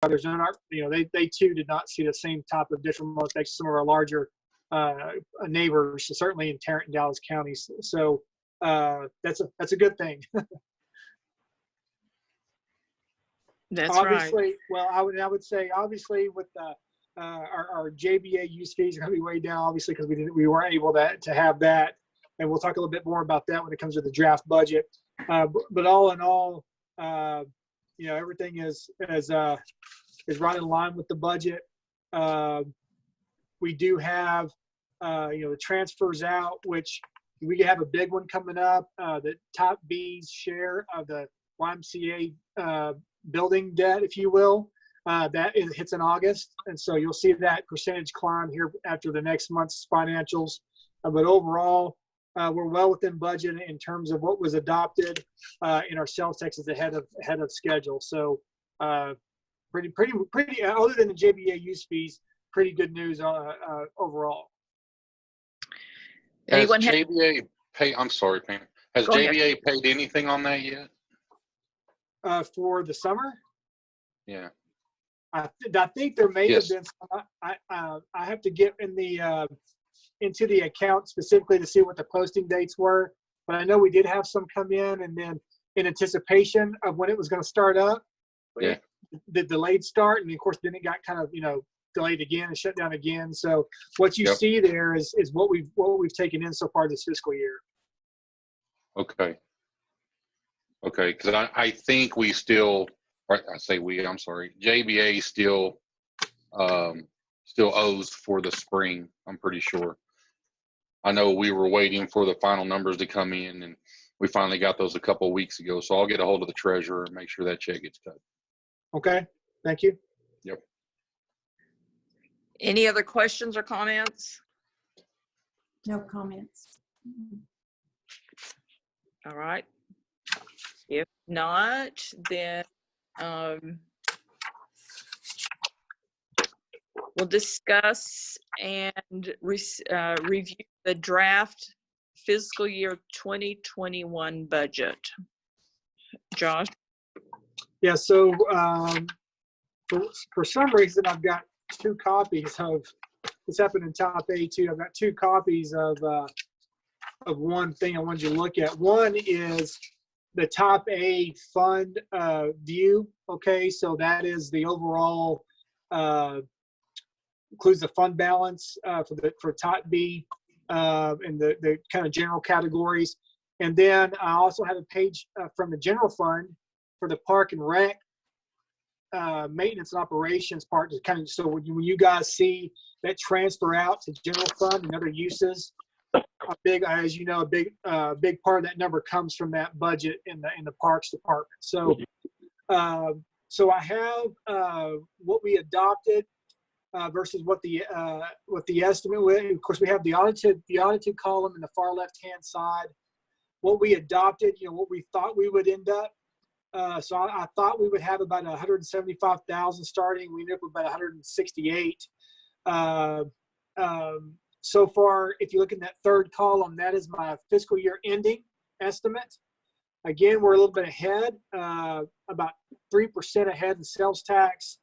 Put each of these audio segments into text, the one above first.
others are not, they too did not see the same type of detrimental effects. Some of our larger neighbors, certainly in Tarrant and Dallas counties. So that's a good thing. That's obviously, right. well, I would say obviously with our JBA use fees are going to be way down, obviously, because we weren't able to have that, and we'll talk a little bit more about that when it comes to the draft budget. But all in all, everything is right in line with the budget. We do have the transfers out, which we have a big one coming up. The Top B's share of the YMCA building debt, if you will, hits in August, and so you'll see that percentage climb here after the next month's financials. But overall, we're well within budget in terms of what was adopted in our sales taxes ahead of schedule. So pretty. Other than the JBA use fees, pretty good news overall. Has JBA paid? I'm sorry, Pam. Has JBA paid anything on that yet? For the summer? Yeah. I think there may have been some. I have to get into the account specifically to see what the posting dates were, but I know we did have some come in, and then in anticipation of when it was going to start up, the delayed start, and of course then it got kind of delayed again and shut down again. So what you see there is what we've taken in so far this fiscal year. Okay, because I think we still, or I say we, I'm sorry, JBA still owes for the spring, I'm pretty sure. I know we were waiting for the final numbers to come in, and we finally got those a couple of weeks ago. So I'll get a hold of the treasurer and make sure that check gets cut. Okay, thank you. Yep. Any other questions or comments? No comments. All right. If not, then we'll discuss and review the draft fiscal year 2021 budget. Josh? Yeah, so for some reason, I've got two copies of, this happened in Top A too, I've got two copies of one thing I wanted you to look at. One is the Top A fund view. Okay, so that is the overall, includes the fund balance for Top B and the kind of general categories. And then I also have a page from the general fund for the Park and Rec maintenance and operations part, to kind of, so when you guys see that transfer out to general fund and other uses, a big, as you know, a big part of that number comes from that budget in the Parks Department. So so I have what we adopted versus what the estimate was. Of course, we have the audited column in the far left hand side. What we adopted, what we thought we would end up. So I thought we would have about 175,000 starting. We ended up with about 168. So far, if you look in that third column, that is my fiscal year ending estimate. Again, we're a little bit ahead, about 3% ahead in sales tax.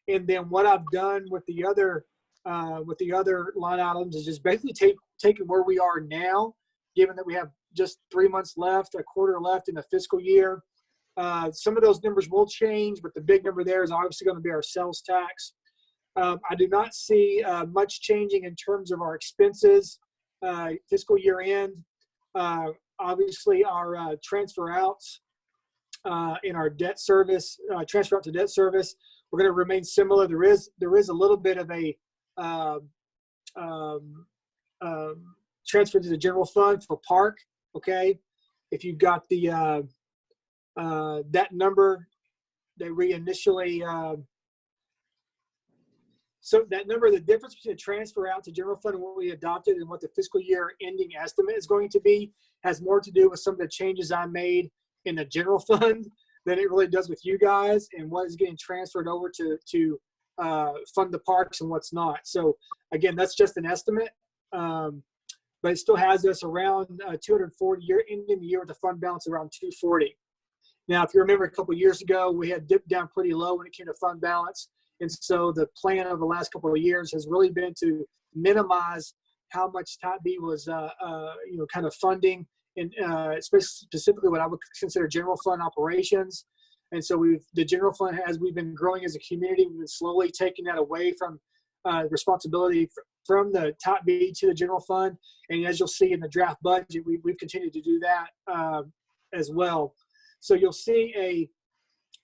And then what I've done with the other line items is just basically taking where we are now, given that we have just 3 months left, a quarter left in the fiscal year. Some of those numbers will change, but the big number there is obviously going to be our sales tax. I do not see much changing in terms of our expenses fiscal year end. Obviously, our transfer outs in our debt service, transfer out to debt service, we're going to remain similar. There is a little bit of a transfer to the general fund for park. Okay, if you've got the that number that we initially so that number, the difference between the transfer out to general fund and what we adopted and what the fiscal year ending estimate is going to be has more to do with some of the changes I made in the general fund than it really does with you guys and what is getting transferred over to fund the parks and what's not. So again, that's just an estimate, but it still has us around 240 ending the year with the fund balance around 240. Now, if you remember a couple of years ago, we had dipped down pretty low when it came to fund balance. And so the plan of the last couple of years has really been to minimize how much Type B was, kind of funding, and specifically what I would consider general fund operations. And so the general fund, as we've been growing as a community, we've been slowly taking that away from responsibility from the Type B to the general fund. And as you'll see in the draft budget, we've continued to do that as well. So you'll see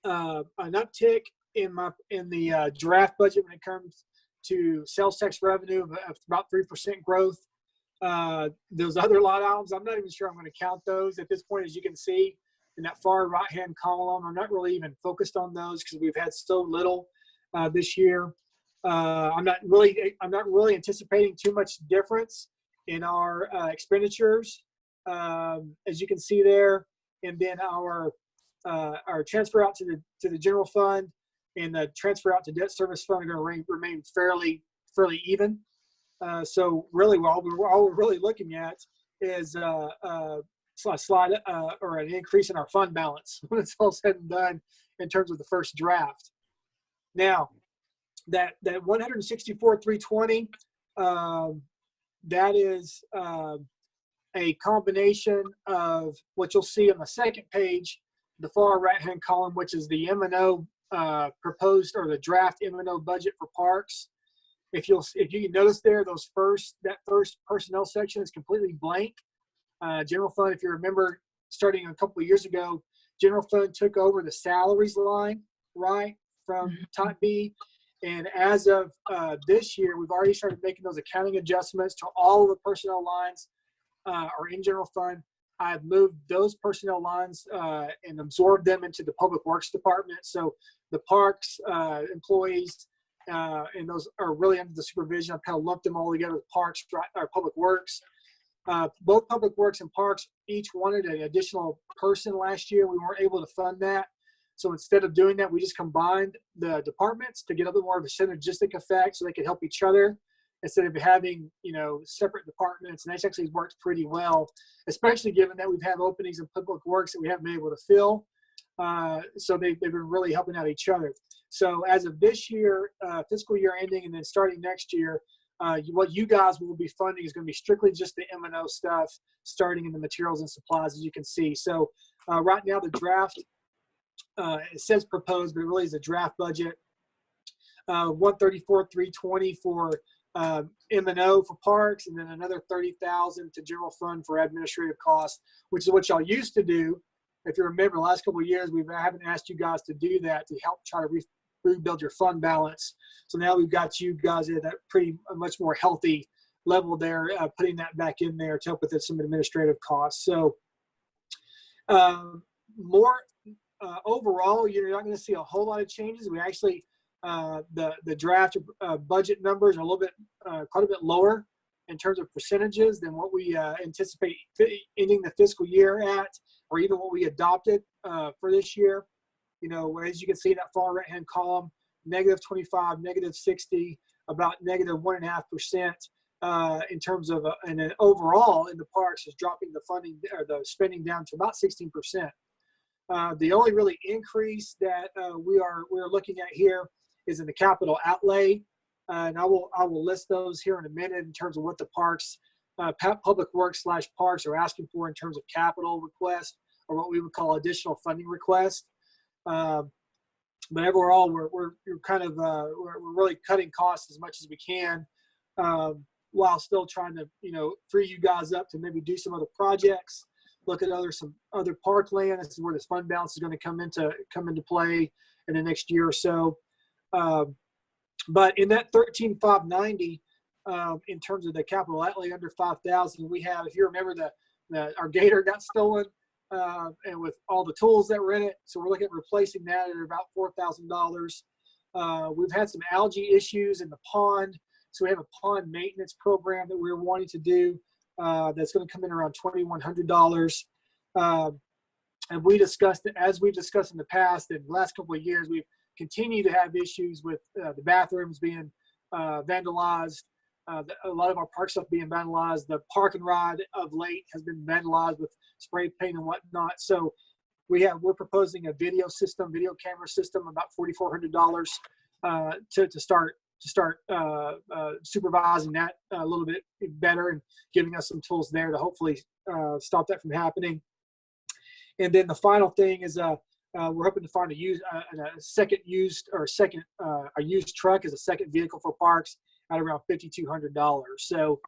an uptick in the draft budget when it comes to sales tax revenue of about 3% growth. Those other line items, I'm not even sure I'm going to count those at this point. As you can see in that far right-hand column, I'm not really even focused on those because we've had so little this year. I'm not really anticipating too much difference in our expenditures, as you can see there, and then our transfer out to the general fund and the transfer out to debt service fund are going to remain fairly even. So really, all we're really looking at is a slide or an increase in our fund balance when it's all said and done in terms of the first draft. Now, that 164,320, that is a combination of what you'll see on the second page, the far right-hand column, which is the M&O proposed, or the draft M&O budget for parks. If you can notice there, that first personnel section is completely blank. General fund, if you remember, starting a couple of years ago, general fund took over the salaries line, right, from Type B. And as of this year, we've already started making those accounting adjustments to all of the personnel lines are in general fund. I've moved those personnel lines and absorbed them into the Public Works Department. So the parks employees, and those are really under the supervision. I've kind of lumped them all together with parks or Public Works. Both Public Works and Parks each wanted an additional person last year. We weren't able to fund that. So instead of doing that, we just combined the departments to get a little more of a synergistic effect so they could help each other instead of having, separate departments. And that's actually worked pretty well, especially given that we've had openings in Public Works that we haven't been able to fill. So they've been really helping out each other. So as of this year, fiscal year ending, and then starting next year, what you guys will be funding is going to be strictly just the M&O stuff, starting in the materials and supplies, as you can see. So right now the draft, it says proposed, but it really is a draft budget. 134,320 for M&O for parks, and then another 30,000 to general fund for administrative costs, which is what y'all used to do. If you remember, the last couple of years, I haven't asked you guys to do that to help try to rebuild your fund balance. So now we've got you guys at that much more healthy level there, putting that back in there to help with some administrative costs. So overall, you're not going to see a whole lot of changes. We actually, the draft budget numbers are a little bit, quite a bit lower in terms of percentages than what we anticipate ending the fiscal year at, or even what we adopted for this year. As you can see in that far right-hand column, -25, -60, about -1.5% in terms of, and then overall in the parks is dropping the funding or the spending down to about 16%. The only really increase that we're looking at here is in the capital outlay, and I will list those here in a minute in terms of what the parks, Public Works / parks are asking for in terms of capital request, or what we would call additional funding request. But overall, we're really cutting costs as much as we can, while still trying to free you guys up to maybe do some other projects, look at some other parkland. This is where this fund balance is going to come into play in the next year or so. But in that 13,590, in terms of the capital outlay under 5,000, we have, if you remember, our gator got stolen, and with all the tools that were in it, so we're looking at replacing that at about $4,000. We've had some algae issues in the pond, so we have a pond maintenance program that we're wanting to do. That's going to come in around $2,100. And we've discussed in the past, in the last couple of years, we've continued to have issues with the bathrooms being vandalized, a lot of our park stuff being vandalized. The park and ride of late has been vandalized with spray paint and whatnot. So we're proposing a video camera system, about $4,400 to start supervising that a little bit better and giving us some tools there to hopefully stop that from happening. And then the final thing is we're hoping to find a used truck as a second vehicle for parks at around $5,200. So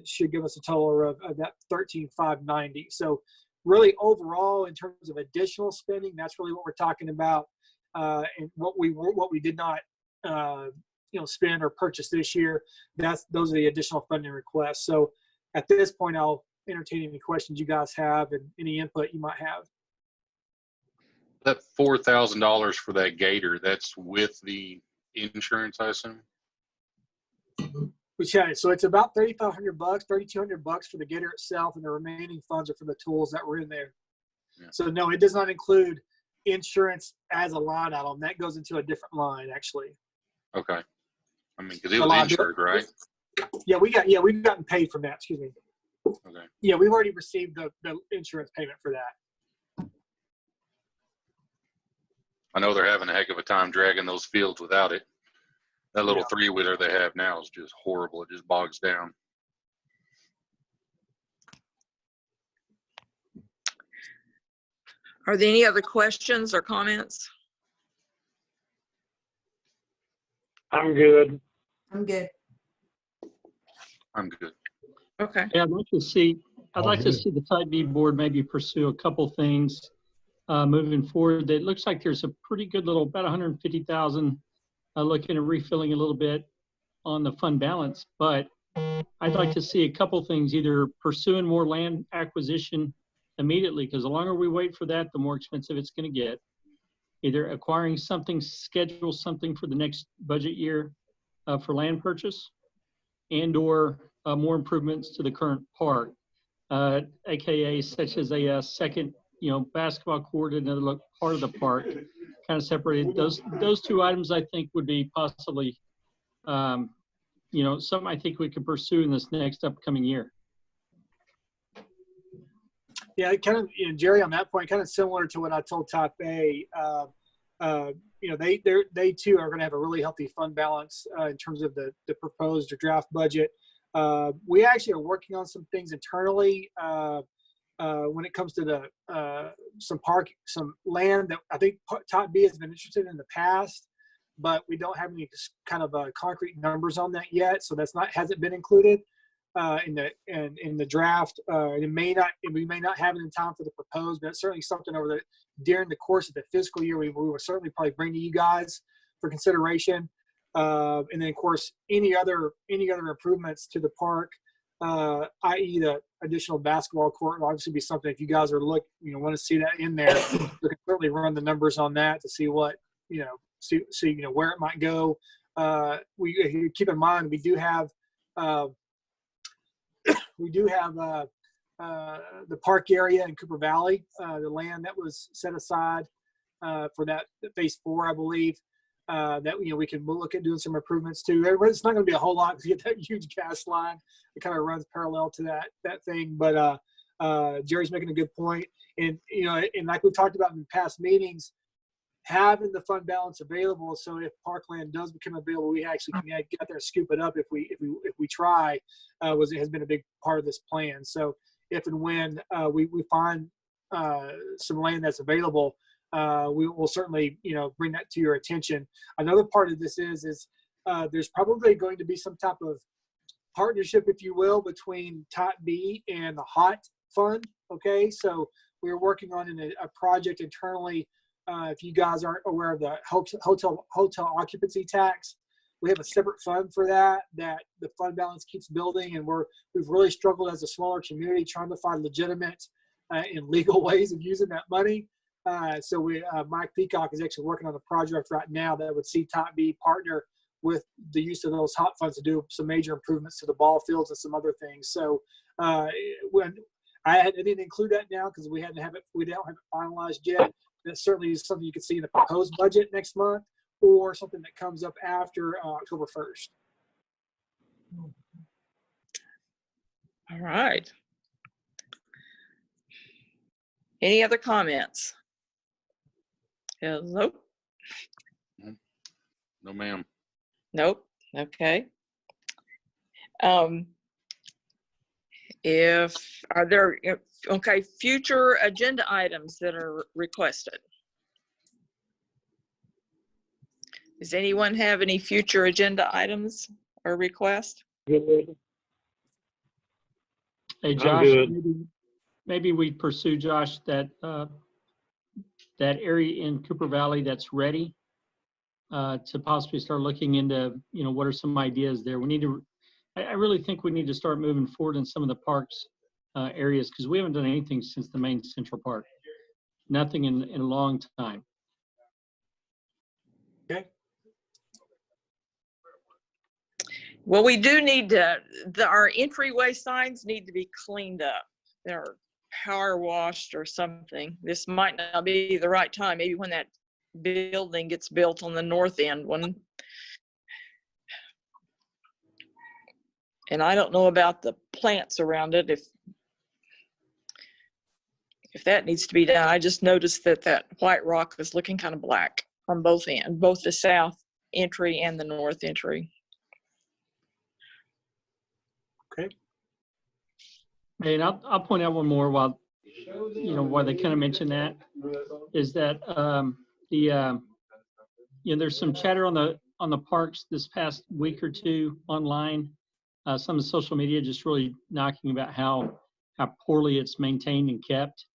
should give us a total of that $13,590. So really overall, in terms of additional spending, that's really what we're talking about, and what we did not spend or purchase this year. Those are the additional funding requests. So at this point, I'll entertain any questions you guys have and any input you might have. That $4,000 for that gator, that's with the insurance, I assume? So it's about $3,500, $3,200 for the gator itself, and the remaining funds are for the tools that were in there. Yeah. So no, it does not include insurance as a line item. That goes into a different line, actually. Okay. I mean, because it was insured, right? Yeah, we've gotten paid from that. Excuse me. Okay. Yeah, we've already received the insurance payment for that. I know they're having a heck of a time dragging those fields without it. That little three-wheeler they have now is just horrible. It just bogs down. Are there any other questions or comments? I'm good. I'm good. I'm good. Okay. Yeah, I'd like to see the Type B board maybe pursue a couple things moving forward. It looks like there's a pretty good little, about 150,000, looking at refilling a little bit on the fund balance. But I'd like to see a couple things, either pursuing more land acquisition immediately, because the longer we wait for that, the more expensive it's going to get. Either acquiring something, schedule something for the next budget year for land purchase, and or more improvements to the current park, aka such as a second, basketball court in another part of the park, kind of separated. Those two items I think would be possibly, something I think we could pursue in this next upcoming year. Yeah, kind of, Jerry, on that point, kind of similar to what I told Type A. They too are going to have a really healthy fund balance in terms of the proposed or draft budget. We actually are working on some things internally when it comes to some land that I think Type B has been interested in the past, but we don't have any kind of concrete numbers on that yet. So hasn't been included in the draft. We may not have it in time for the proposed, but it's certainly something during the course of the fiscal year we will certainly probably bring to you guys for consideration. And then of course any other improvements to the park, i.e. the additional basketball court, will obviously be something, if you guys are want to see that in there, we can certainly run the numbers on that to see what see where it might go. We keep in mind we do have the park area in Cooper Valley, the land that was set aside for that phase 4, I believe, that we can look at doing some improvements to. It's not going to be a whole lot to get that huge gas line. It kind of runs parallel to that thing. But Jerry's making a good point, and and like we talked about in past meetings, having the fund balance available, so if parkland does become available, we actually can get there and scoop it up if we try. Has been a big part of this plan. So if and when we find some land that's available, we will certainly bring that to your attention. Another part of this is there's probably going to be some type of partnership, if you will, between Type B and the HOT fund. Okay, so we're working on a project internally. If you guys aren't aware of the hotel occupancy tax, we have a separate fund for that the fund balance keeps building, and we've really struggled as a smaller community trying to find legitimate and legal ways of using that money. So Mike Peacock is actually working on a project right now that would see Type B partner with the use of those HOT funds to do some major improvements to the ball fields and some other things. So when I didn't include that now because we don't have it finalized yet. That certainly is something you can see in the proposed budget next month, or something that comes up after October 1st. All right. Any other comments? Hello? No, ma'am. Nope. Okay. Okay, future agenda items that are requested? Does anyone have any future agenda items or requests? Hey, I'm Josh, good. maybe we pursue, Josh, that area in Cooper Valley that's ready to possibly start looking into, what are some ideas there? I really think we need to start moving forward in some of the parks areas, because we haven't done anything since the main Central Park. Nothing in a long time. Okay. Well, we do need to, our entryway signs need to be cleaned up. They're power washed or something. This might not be the right time, maybe when that building gets built on the north end one. And I don't know about the plants around it, if that needs to be done. I just noticed that white rock is looking kind of black on both ends, both the south entry and the north entry. Okay. And I'll point out one more while they kind of mention that, is that there's some chatter on the parks this past week or two online. Some of the social media just really knocking about how poorly it's maintained and kept.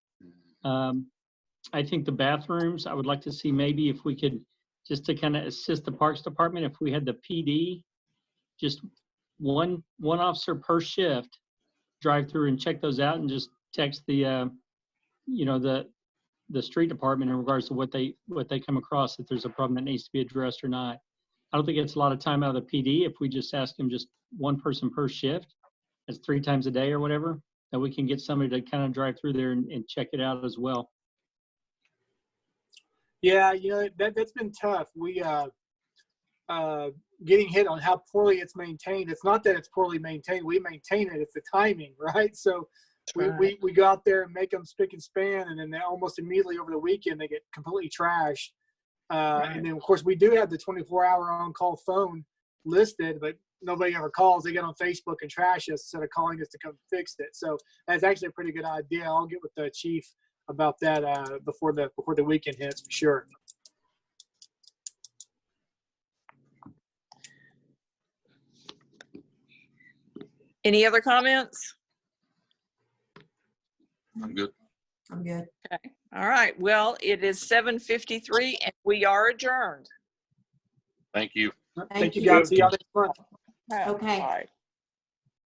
I think the bathrooms, I would like to see maybe if we could, just to kind of assist the Parks Department, if we had the PD, just one officer per shift, drive through and check those out and just text the street department in regards to what they come across, if there's a problem that needs to be addressed or not. I don't think it's a lot of time out of the PD if we just ask them just one person per shift. That's 3 times a day or whatever, that we can get somebody to kind of drive through there and check it out as well. Yeah, that's been tough. We getting hit on how poorly it's maintained. It's not that it's poorly maintained. We maintain it. It's the timing, right? So we go out there and make them spick and span, and then they almost immediately over the weekend they get completely trashed. And then of course we do have the 24-hour on-call phone listed, but nobody ever calls. They get on Facebook and trash us instead of calling us to come fix it. So that's actually a pretty good idea. I'll get with the chief about that before the weekend hits for sure. Any other comments? I'm good. I'm good. Okay. All right. Well, it is 7:53 and we are adjourned. Thank you. Thank you guys. See y'all next month. Okay. All right.